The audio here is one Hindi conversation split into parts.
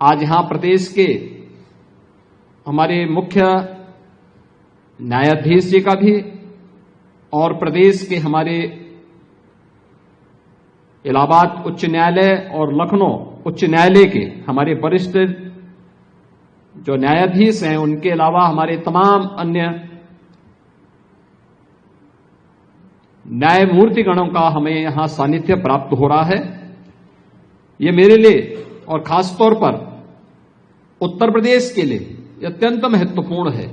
आज यहां प्रदेश के हमारे मुख्य न्यायाधीश जी का भी और प्रदेश के हमारे इलाहाबाद उच्च न्यायालय और लखनऊ उच्च न्यायालय के हमारे वरिष्ठ जो न्यायाधीश हैं, उनके अलावा हमारे तमाम अन्य न्यायमूर्तिगणों का हमें यहां सानिध्य प्राप्त हो रहा है। ये मेरे लिए और खासतौर पर उत्तर प्रदेश के लिए अत्यंत महत्वपूर्ण है,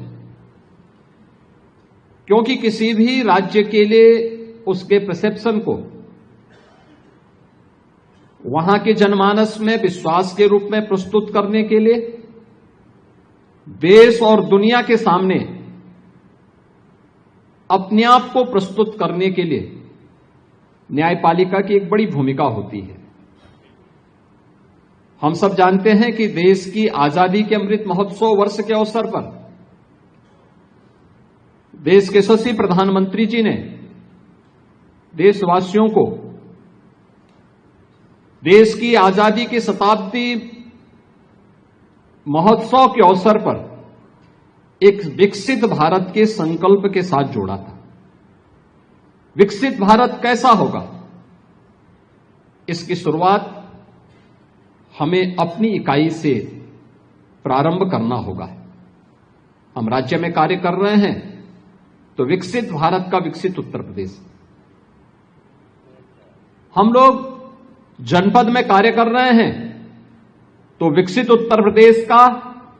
क्योंकि किसी भी राज्य के लिए उसके परसेप्शन को वहां के जनमानस में विश्वास के रूप में प्रस्तुत करने के लिए देश और दुनिया के सामने अपने आप को प्रस्तुत करने के लिए न्यायपालिका की एक बड़ी भूमिका होती है। हम सब जानते हैं कि देश की आजादी के अमृत महोत्सव वर्ष के अवसर पर देश के यशस्वी प्रधानमंत्री जी ने देशवासियों को देश की आजादी के शताब्दी महोत्सव के अवसर पर एक विकसित भारत के संकल्प के साथ जोड़ा था। विकसित भारत कैसा होगा, इसकी शुरुआत हमें अपनी इकाई से प्रारंभ करना होगा। हम राज्य में कार्य कर रहे हैं तो विकसित भारत का विकसित उत्तर प्रदेश, हम लोग जनपद में कार्य कर रहे हैं तो विकसित उत्तर प्रदेश का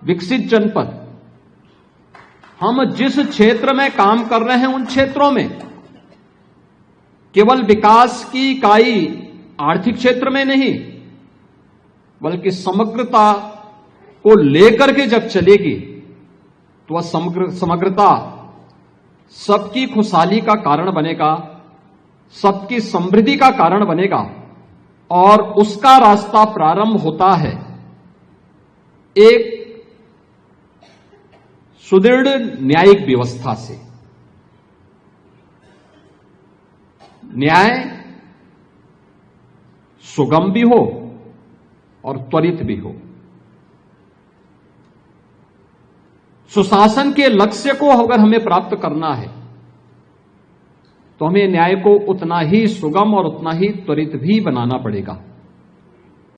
विकसित जनपद, हम जिस क्षेत्र में काम कर रहे हैं उन क्षेत्रों में केवल विकास की इकाई आर्थिक क्षेत्र में नहीं, बल्कि समग्रता को लेकर के जब चलेगी तो वह समग्रता सबकी खुशहाली का कारण बनेगा, सबकी समृद्धि का कारण बनेगा। और उसका रास्ता प्रारंभ होता है एक सुदृढ़ न्यायिक व्यवस्था से। न्याय सुगम भी हो और त्वरित भी हो। सुशासन के लक्ष्य को अगर हमें प्राप्त करना है तो हमें न्याय को उतना ही सुगम और उतना ही त्वरित भी बनाना पड़ेगा।